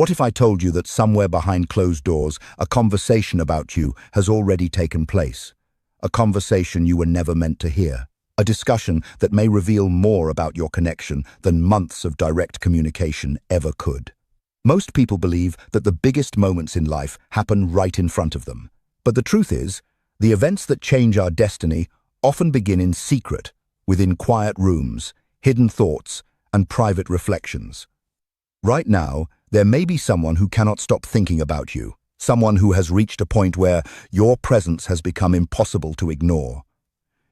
What if I told you that somewhere behind closed doors, a conversation about you has already taken place? A conversation you were never meant to hear. A discussion that may reveal more about your connection than months of direct communication ever could. Most people believe that the biggest moments in life happen right in front of them. But the truth is, the events that change our destiny often begin in secret, within quiet rooms, hidden thoughts, and private reflections. Right now, there may be someone who cannot stop thinking about you, someone who has reached a point where your presence has become impossible to ignore.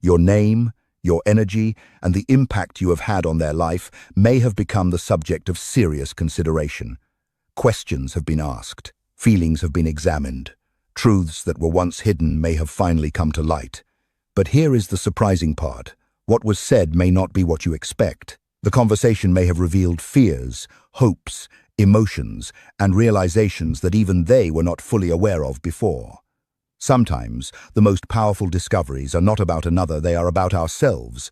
Your name, your energy, and the impact you have had on their life may have become the subject of serious consideration. Questions have been asked, feelings have been examined, truths that were once hidden may have finally come to light. But here is the surprising part. What was said may not be what you expect. The conversation may have revealed fears, hopes, emotions, and realizations that even they were not fully aware of before. Sometimes, the most powerful discoveries are not about another, they are about ourselves,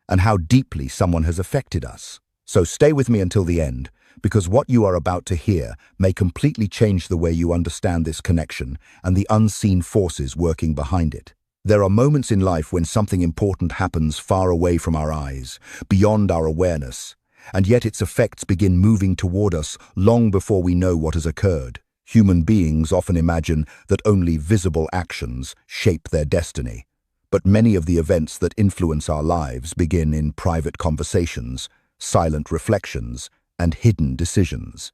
and how deeply someone has affected us. So stay with me until the end, because what you are about to hear may completely change the way you understand this connection and the unseen forces working behind it. There are moments in life when something important happens far away from our eyes, beyond our awareness, and yet its effects begin moving toward us long before we know what has occurred. Human beings often imagine that only visible actions shape their destiny, but many of the events that influence our lives begin in private conversations, silent reflections, and hidden decisions.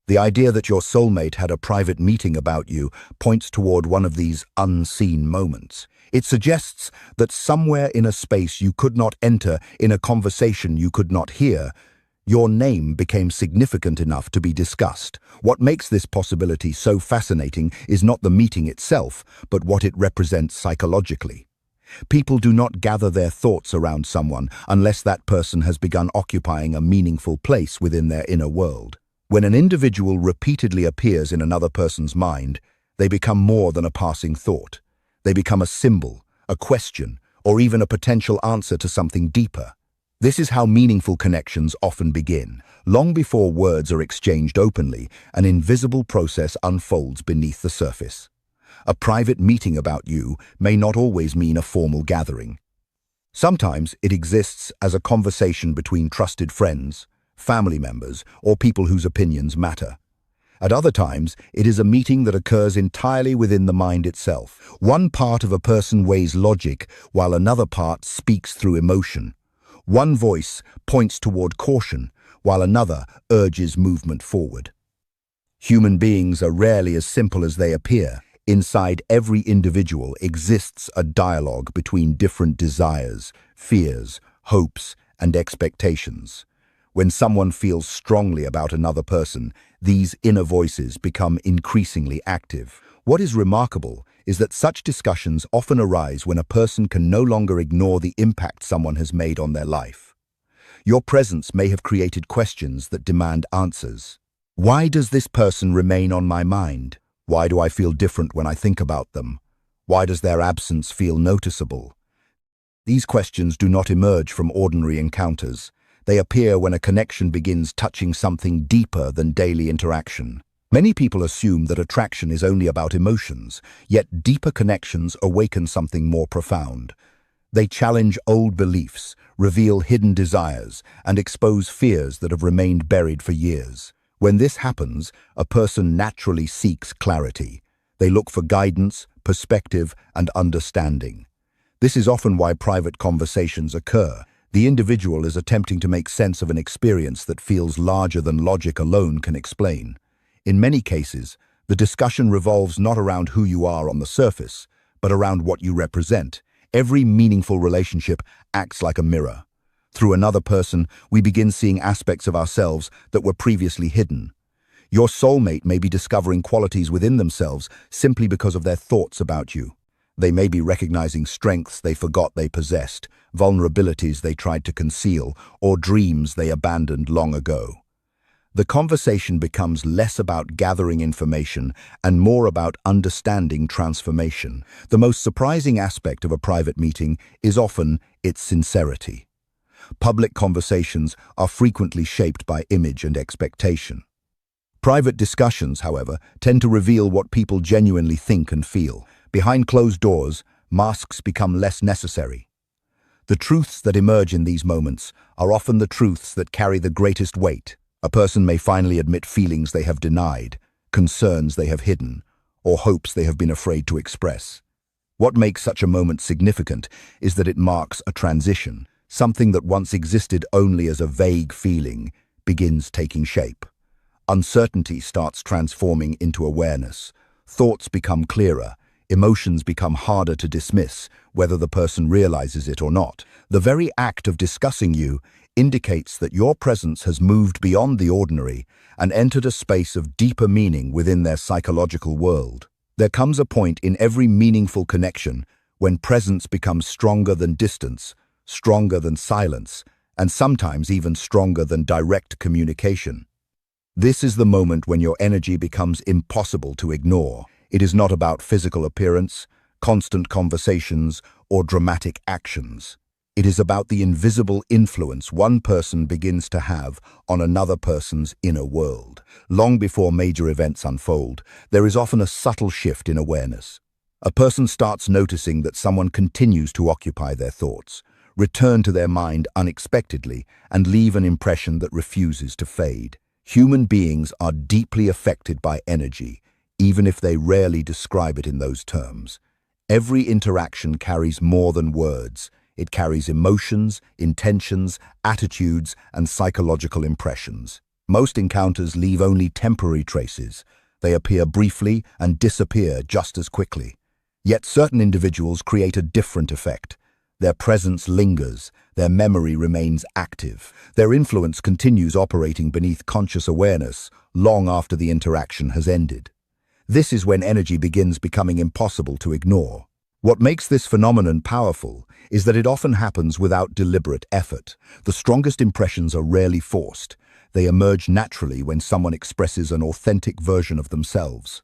The idea that your soulmate had a private meeting about you points toward one of these unseen moments. It suggests that somewhere in a space you could not enter, in a conversation you could not hear, your name became significant enough to be discussed. What makes this possibility so fascinating is not the meeting itself, but what it represents psychologically. People do not gather their thoughts around someone unless that person has begun occupying a meaningful place within their inner world. When an individual repeatedly appears in another person's mind, they become more than a passing thought. They become a symbol, a question, or even a potential answer to something deeper. This is how meaningful connections often begin. Long before words are exchanged openly, an invisible process unfolds beneath the surface. A private meeting about you may not always mean a formal gathering. Sometimes it exists as a conversation between trusted friends, family members, or people whose opinions matter. At other times, it is a meeting that occurs entirely within the mind itself. One part of a person weighs logic, while another part speaks through emotion. One voice points toward caution, while another urges movement forward. Human beings are rarely as simple as they appear. Inside every individual exists a dialogue between different desires, fears, hopes, and expectations. When someone feels strongly about another person, these inner voices become increasingly active. What is remarkable is that such discussions often arise when a person can no longer ignore the impact someone has made on their life. Your presence may have created questions that demand answers. Why does this person remain on my mind? Why do I feel different when I think about them? Why does their absence feel noticeable? These questions do not emerge from ordinary encounters. They appear when a connection begins touching something deeper than daily interaction. Many people assume that attraction is only about emotions, yet deeper connections awaken something more profound. They challenge old beliefs, reveal hidden desires, and expose fears that have remained buried for years. When this happens, a person naturally seeks clarity. They look for guidance, perspective, and understanding. This is often why private conversations occur. The individual is attempting to make sense of an experience that feels larger than logic alone can explain. In many cases, the discussion revolves not around who you are on the surface, but around what you represent. Every meaningful relationship acts like a mirror. Through another person, we begin seeing aspects of ourselves that were previously hidden. Your soulmate may be discovering qualities within themselves simply because of their thoughts about you. They may be recognizing strengths they forgot they possessed, vulnerabilities they tried to conceal, or dreams they abandoned long ago. The conversation becomes less about gathering information and more about understanding transformation. The most surprising aspect of a private meeting is often its sincerity. Public conversations are frequently shaped by image and expectation. Private discussions, however, tend to reveal what people genuinely think and feel. Behind closed doors, masks become less necessary. The truths that emerge in these moments are often the truths that carry the greatest weight. A person may finally admit feelings they have denied, concerns they have hidden, or hopes they have been afraid to express. What makes such a moment significant is that it marks a transition. Something that once existed only as a vague feeling begins taking shape. Uncertainty starts transforming into awareness. Thoughts become clearer. Emotions become harder to dismiss, whether the person realizes it or not. The very act of discussing you indicates that your presence has moved beyond the ordinary and entered a space of deeper meaning within their psychological world. There comes a point in every meaningful connection when presence becomes stronger than distance, stronger than silence, and sometimes even stronger than direct communication. This is the moment when your energy becomes impossible to ignore. It is not about physical appearance, constant conversations, or dramatic actions. It is about the invisible influence one person begins to have on another person's inner world. Long before major events unfold, there is often a subtle shift in awareness. A person starts noticing that someone continues to occupy their thoughts, return to their mind unexpectedly, and leave an impression that refuses to fade. Human beings are deeply affected by energy, even if they rarely describe it in those terms. Every interaction carries more than words. It carries emotions, intentions, attitudes, and psychological impressions. Most encounters leave only temporary traces. They appear briefly and disappear just as quickly. Yet certain individuals create a different effect. Their presence lingers, their memory remains active. Their influence continues operating beneath conscious awareness long after the interaction has ended. This is when energy begins becoming impossible to ignore. What makes this phenomenon powerful is that it often happens without deliberate effort. The strongest impressions are rarely forced. They emerge naturally when someone expresses an authentic version of themselves.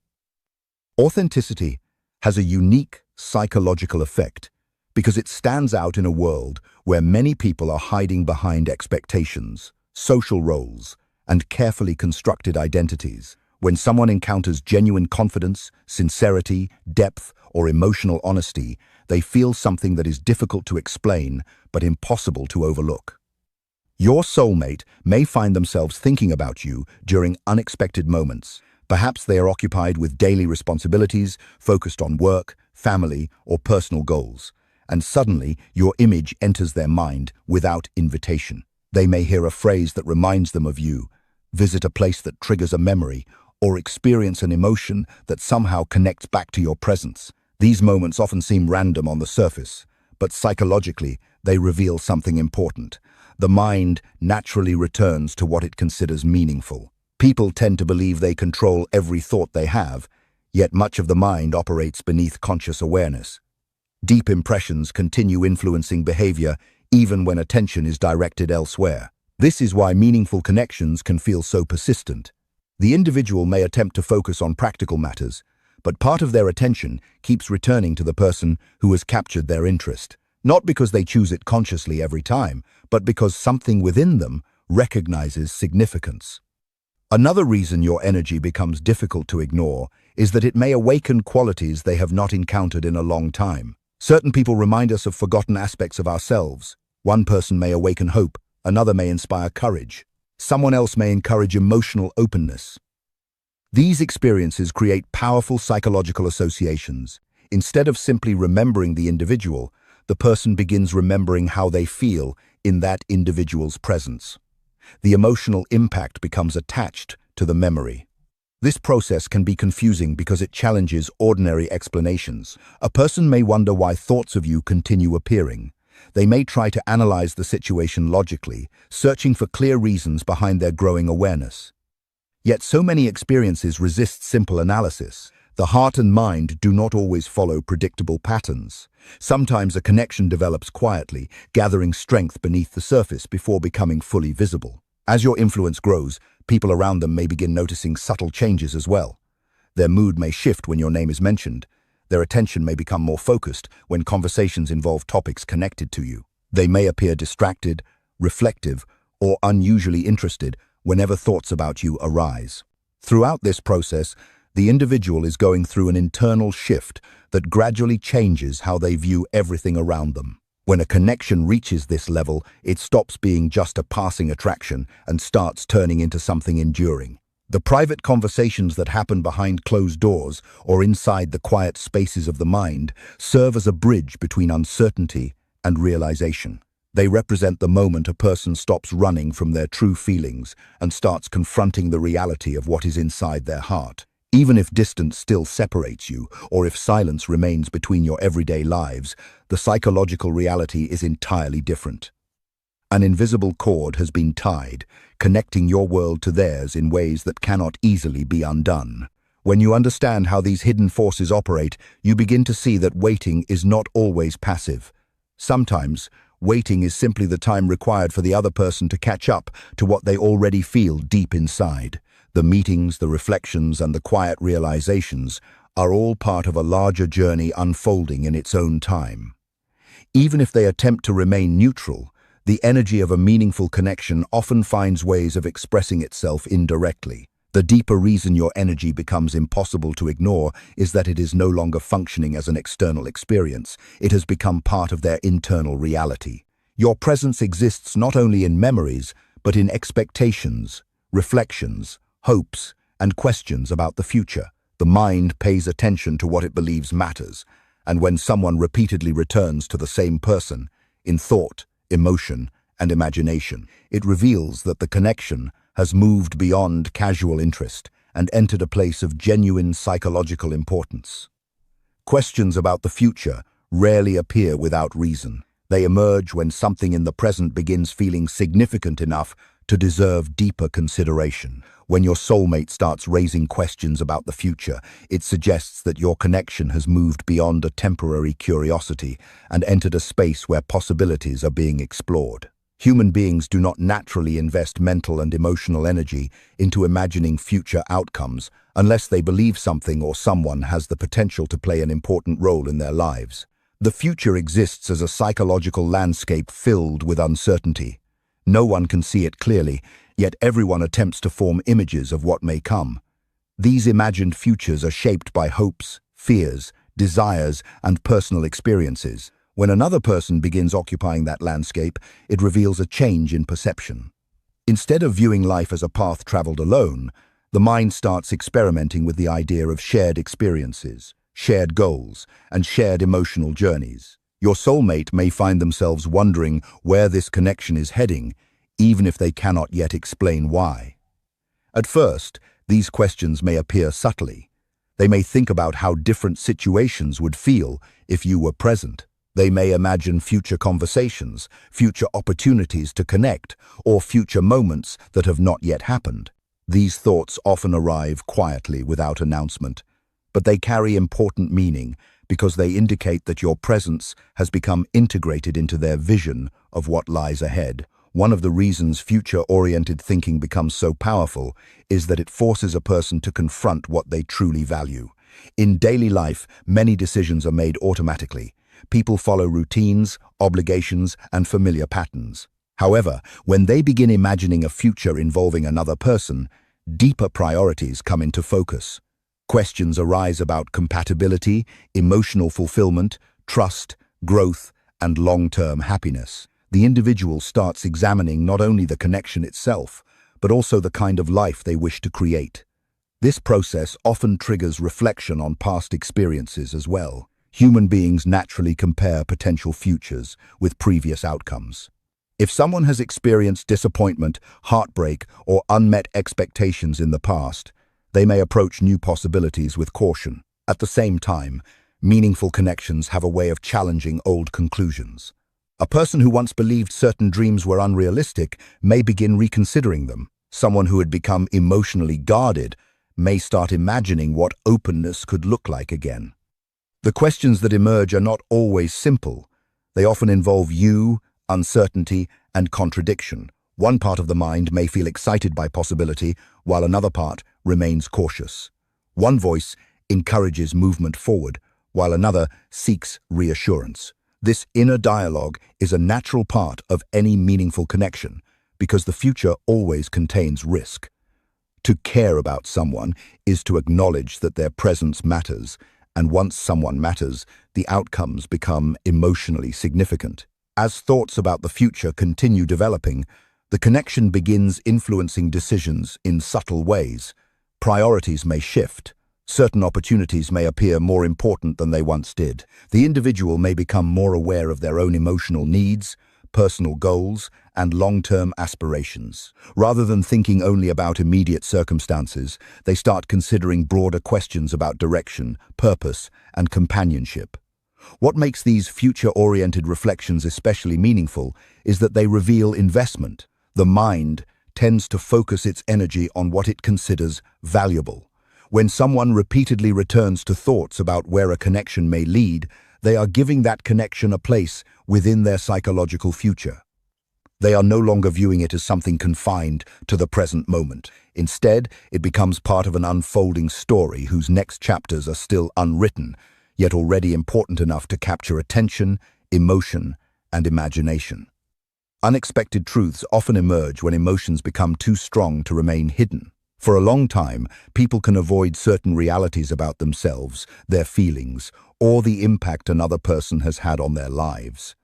Authenticity has a unique psychological effect because it stands out in a world where many people are hiding behind expectations, social roles, and carefully constructed identities. When someone encounters genuine confidence, sincerity, depth, or emotional honesty, they feel something that is difficult to explain but impossible to overlook. Your soulmate may find themselves thinking about you during unexpected moments. Perhaps they are occupied with daily responsibilities, focused on work, family, or personal goals, and suddenly your image enters their mind without invitation. They may hear a phrase that reminds them of you, visit a place that triggers a memory, or experience an emotion that somehow connects back to your presence. These moments often seem random on the surface, but psychologically, they reveal something important. The mind naturally returns to what it considers meaningful. People tend to believe they control every thought they have, yet much of the mind operates beneath conscious awareness. Deep impressions continue influencing behavior even when attention is directed elsewhere. This is why meaningful connections can feel so persistent. The individual may attempt to focus on practical matters, but part of their attention keeps returning to the person who has captured their interest. Not because they choose it consciously every time, but because something within them recognizes significance. Another reason your energy becomes difficult to ignore is that it may awaken qualities they have not encountered in a long time. Certain people remind us of forgotten aspects of ourselves. One person may awaken hope, another may inspire courage. Someone else may encourage emotional openness. These experiences create powerful psychological associations. Instead of simply remembering the individual, the person begins remembering how they feel in that individual's presence. The emotional impact becomes attached to the memory. This process can be confusing because it challenges ordinary explanations. A person may wonder why thoughts of you continue appearing. They may try to analyze the situation logically, searching for clear reasons behind their growing awareness. Yet so many experiences resist simple analysis. The heart and mind do not always follow predictable patterns. Sometimes a connection develops quietly, gathering strength beneath the surface before becoming fully visible. As your influence grows, people around them may begin noticing subtle changes as well. Their mood may shift when your name is mentioned. Their attention may become more focused when conversations involve topics connected to you. They may appear distracted, reflective, or unusually interested whenever thoughts about you arise. Throughout this process, the individual is going through an internal shift that gradually changes how they view everything around them. When a connection reaches this level, it stops being just a passing attraction and starts turning into something enduring. The private conversations that happen behind closed doors or inside the quiet spaces of the mind serve as a bridge between uncertainty and realization. They represent the moment a person stops running from their true feelings and starts confronting the reality of what is inside their heart. Even if distance still separates you, or if silence remains between your everyday lives, the psychological reality is entirely different. An invisible cord has been tied, connecting your world to theirs in ways that cannot easily be undone. When you understand how these hidden forces operate, you begin to see that waiting is not always passive. Sometimes, waiting is simply the time required for the other person to catch up to what they already feel deep inside. The meetings, the reflections, and the quiet realizations are all part of a larger journey unfolding in its own time. Even if they attempt to remain neutral, the energy of a meaningful connection often finds ways of expressing itself indirectly. The deeper reason your energy becomes impossible to ignore is that it is no longer functioning as an external experience. It has become part of their internal reality. Your presence exists not only in memories, but in expectations, reflections, hopes, and questions about the future. The mind pays attention to what it believes matters, and when someone repeatedly returns to the same person, in thought, emotion, and imagination, it reveals that the connection has moved beyond casual interest and entered a place of genuine psychological importance. Questions about the future rarely appear without reason. They emerge when something in the present begins feeling significant enough to deserve deeper consideration. When your soulmate starts raising questions about the future, it suggests that your connection has moved beyond a temporary curiosity and entered a space where possibilities are being explored. Human beings do not naturally invest mental and emotional energy into imagining future outcomes unless they believe something or someone has the potential to play an important role in their lives. The future exists as a psychological landscape filled with uncertainty. No one can see it clearly, yet everyone attempts to form images of what may come. These imagined futures are shaped by hopes, fears, desires, and personal experiences. When another person begins occupying that landscape, it reveals a change in perception. Instead of viewing life as a path traveled alone, the mind starts experimenting with the idea of shared experiences, shared goals, and shared emotional journeys. Your soulmate may find themselves wondering where this connection is heading, even if they cannot yet explain why. At first, these questions may appear subtly. They may think about how different situations would feel if you were present. They may imagine future conversations, future opportunities to connect, or future moments that have not yet happened. These thoughts often arrive quietly without announcement, but they carry important meaning because they indicate that your presence has become integrated into their vision of what lies ahead. One of the reasons future-oriented thinking becomes so powerful is that it forces a person to confront what they truly value. In daily life, many decisions are made automatically. People follow routines, obligations, and familiar patterns. However, when they begin imagining a future involving another person, deeper priorities come into focus. Questions arise about compatibility, emotional fulfillment, trust, growth, and long-term happiness. The individual starts examining not only the connection itself, but also the kind of life they wish to create. This process often triggers reflection on past experiences as well. Human beings naturally compare potential futures with previous outcomes. If someone has experienced disappointment, heartbreak, or unmet expectations in the past, they may approach new possibilities with caution. At the same time, meaningful connections have a way of challenging old conclusions. A person who once believed certain dreams were unrealistic may begin reconsidering them. Someone who had become emotionally guarded may start imagining what openness could look like again. The questions that emerge are not always simple. They often involve you, uncertainty, and contradiction. One part of the mind may feel excited by possibility, while another part remains cautious. One voice encourages movement forward, while another seeks reassurance. This inner dialogue is a natural part of any meaningful connection, because the future always contains risk. To care about someone is to acknowledge that their presence matters, and once someone matters, the outcomes become emotionally significant. As thoughts about the future continue developing, the connection begins influencing decisions in subtle ways. Priorities may shift. Certain opportunities may appear more important than they once did. The individual may become more aware of their own emotional needs, personal goals, and long-term aspirations. Rather than thinking only about immediate circumstances, they start considering broader questions about direction, purpose, and companionship. What makes these future-oriented reflections especially meaningful is that they reveal investment. The mind tends to focus its energy on what it considers valuable. When someone repeatedly returns to thoughts about where a connection may lead, they are giving that connection a place within their psychological future. They are no longer viewing it as something confined to the present moment. Instead, it becomes part of an unfolding story whose next chapters are still unwritten, yet already important enough to capture attention, emotion, and imagination. Unexpected truths often emerge when emotions become too strong to remain hidden. For a long time, people can avoid certain realities about themselves, their feelings, or the impact another person has had on their lives.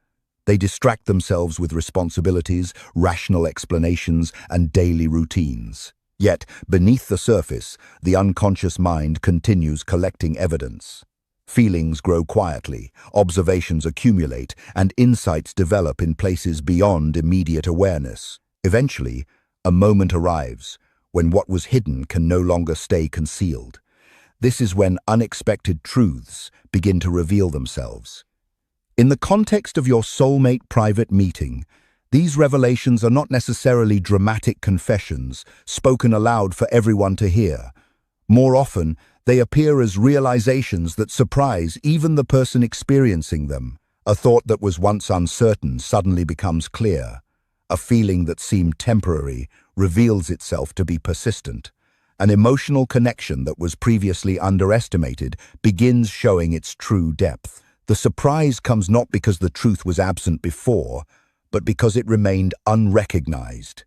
They distract themselves with responsibilities, rational explanations, and daily routines. Yet, beneath the surface, the unconscious mind continues collecting evidence. Feelings grow quietly, observations accumulate, and insights develop in places beyond immediate awareness. Eventually, a moment arrives when what was hidden can no longer stay concealed. This is when unexpected truths begin to reveal themselves. In the context of your soulmate private meeting, these revelations are not necessarily dramatic confessions spoken aloud for everyone to hear. More often, they appear as realizations that surprise even the person experiencing them. A thought that was once uncertain suddenly becomes clear. A feeling that seemed temporary reveals itself to be persistent. An emotional connection that was previously underestimated begins showing its true depth. The surprise comes not because the truth was absent before, but because it remained unrecognized.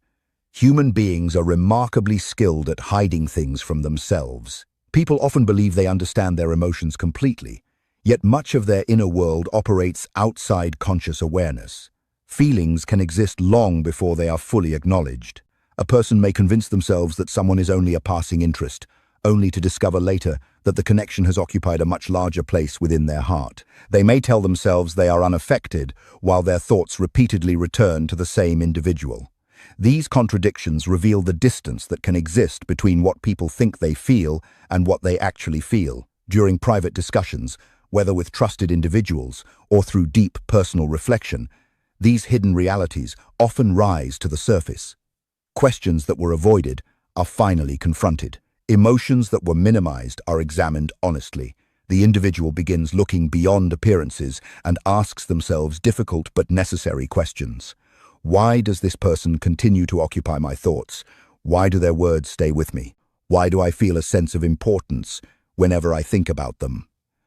Human beings are remarkably skilled at hiding things from themselves. People often believe they understand their emotions completely, yet much of their inner world operates outside conscious awareness. Feelings can exist long before they are fully acknowledged. A person may convince themselves that someone is only a passing interest, only to discover later that the connection has occupied a much larger place within their heart. They may tell themselves they are unaffected, while their thoughts repeatedly return to the same individual. These contradictions reveal the distance that can exist between what people think they feel and what they actually feel. During private discussions, whether with trusted individuals or through deep personal reflection, these hidden realities often rise to the surface. Questions that were avoided are finally confronted. Emotions that were minimized are examined honestly. The individual begins looking beyond appearances and asks themselves difficult but necessary questions. Why does this person continue to occupy my thoughts? Why do their words stay with me? Why do I feel a sense of importance whenever I think about them?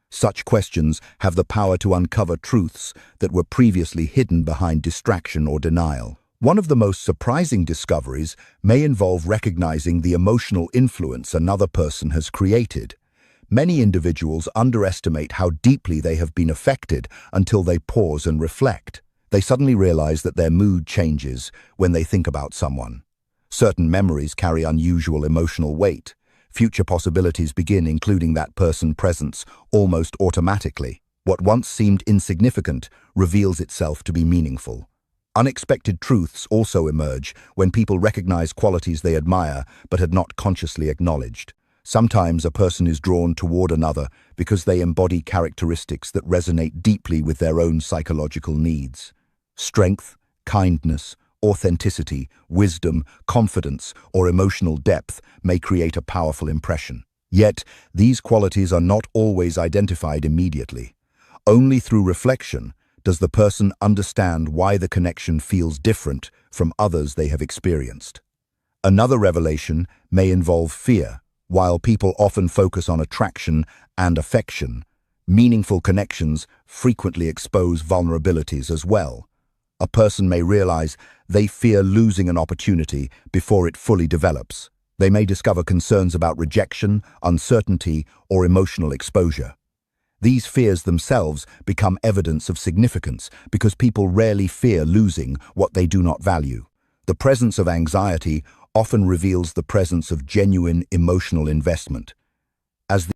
Such questions have the power to uncover truths that were previously hidden behind distraction or denial. One of the most surprising discoveries may involve recognizing the emotional influence another person has created. Many individuals underestimate how deeply they have been affected until they pause and reflect. They suddenly realize that their mood changes when they think about someone. Certain memories carry unusual emotional weight. Future possibilities begin including that person's presence almost automatically. What once seemed insignificant reveals itself to be meaningful. Unexpected truths also emerge when people recognize qualities they admire but had not consciously acknowledged. Sometimes a person is drawn toward another because they embody characteristics that resonate deeply with their own psychological needs. Strength, kindness, authenticity, wisdom, confidence, or emotional depth may create a powerful impression. Yet, these qualities are not always identified immediately. Only through reflection does the person understand why the connection feels different from others they have experienced. Another revelation may involve fear. While people often focus on attraction and affection, meaningful connections frequently expose vulnerabilities as well. A person may realize they fear losing an opportunity before it fully develops. They may discover concerns about rejection, uncertainty, or emotional exposure. These fears themselves become evidence of significance because people rarely fear losing what they do not value. The presence of anxiety often reveals the presence of genuine emotional investment. As